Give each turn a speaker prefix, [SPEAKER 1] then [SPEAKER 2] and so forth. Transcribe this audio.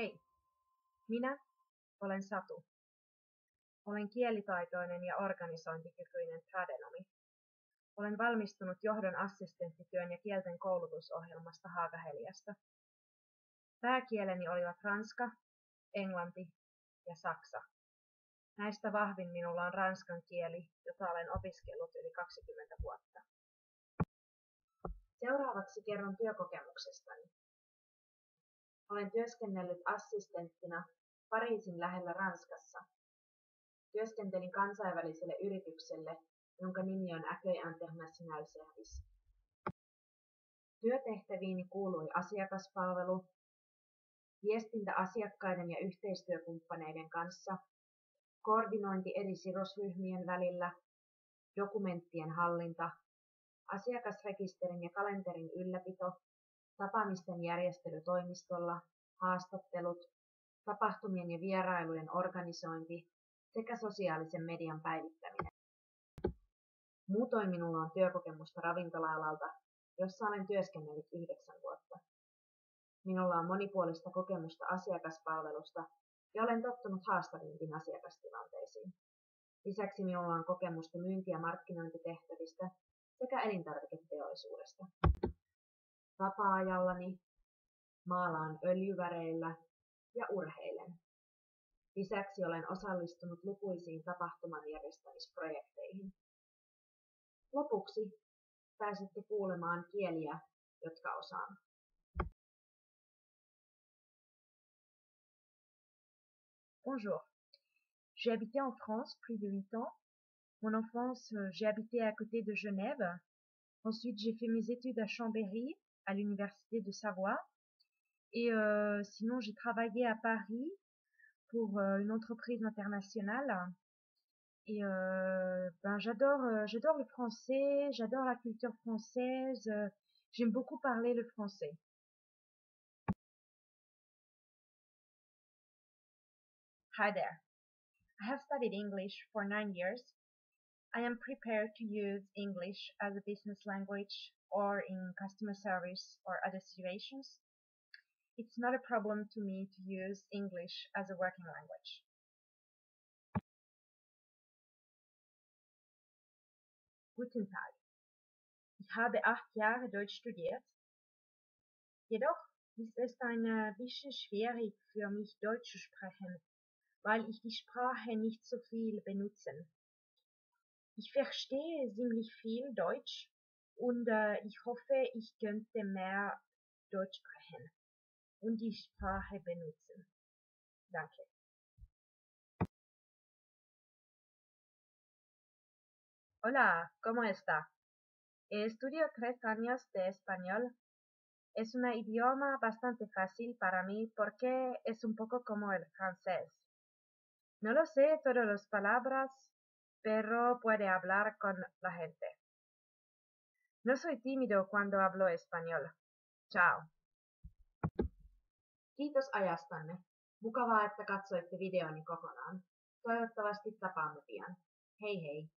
[SPEAKER 1] Hei, minä olen Satu. Olen kielitaitoinen ja organisointikykyinen tradenomi. Olen valmistunut johdon assistenttityön ja kielten koulutusohjelmasta Haakaheliasta. Pääkieleni olivat ranska, englanti ja saksa. Näistä vahvin minulla on ranskan kieli, jota olen opiskellut yli 20 vuotta. Seuraavaksi kerron työkokemuksestani. Olen työskennellyt assistenttina Pariisin lähellä Ranskassa. Työskentelin kansainväliselle yritykselle, jonka nimi on Accueil International Service. Työtehtäviini kuului asiakaspalvelu, viestintä asiakkaiden ja yhteistyökumppaneiden kanssa, koordinointi eri sidosryhmien välillä, dokumenttien hallinta, asiakasrekisterin ja kalenterin ylläpito, tapaamisten järjestely toimistolla, haastattelut, tapahtumien ja vierailujen organisointi sekä sosiaalisen median päivittäminen. Muutoin minulla on työkokemusta ravintola-alalta, jossa olen työskennellyt 9 vuotta. Minulla on monipuolista kokemusta asiakaspalvelusta ja olen tottunut haastaviinkin asiakastilanteisiin. Lisäksi minulla on kokemusta myynti- ja markkinointitehtävistä sekä elintarviketeollisuudesta. Vapaa-ajallani maalaan öljyväreillä ja urheilen. Lisäksi olen osallistunut lukuisiin tapahtuman järjestämisprojekteihin. Lopuksi pääsette kuulemaan kieliä, jotka osaan.
[SPEAKER 2] Bonjour, j'ai habité en France plus de 8 ans. Mon enfance, j'ai habité à côté de Genève. Ensuite, j'ai fait mes études à Chambéry, à l'université de Savoie. Et sinon, j'ai travaillé à Paris pour une entreprise internationale. Et j'adore le français, j'adore la culture française. J'aime beaucoup parler le français. Hi there. I have studied English for 9 years. I am prepared to use English as a business language or in customer service or other situations. It's not a problem to me to use English as a working language. Guten Tag. Ich habe 8 Jahre Deutsch studiert. Jedoch ist es ein bisschen schwierig für mich Deutsch zu sprechen, weil ich die Sprache nicht so viel benutze. Ich verstehe ziemlich viel Deutsch und ich hoffe, ich könnte mehr Deutsch sprechen und die Sprache benutzen. Danke. Hola, ¿cómo está? Estudio 3 años de español. Es un idioma bastante fácil para mí porque es un poco como el francés. No lo sé todas las palabras, pero puede hablar con la gente. No soy tímido cuando hablo español. Chao.
[SPEAKER 1] Kiitos ajastanne. Mukavaa, että katsoitte videoni kokonaan. Toivottavasti tapaamme pian. Hei hei!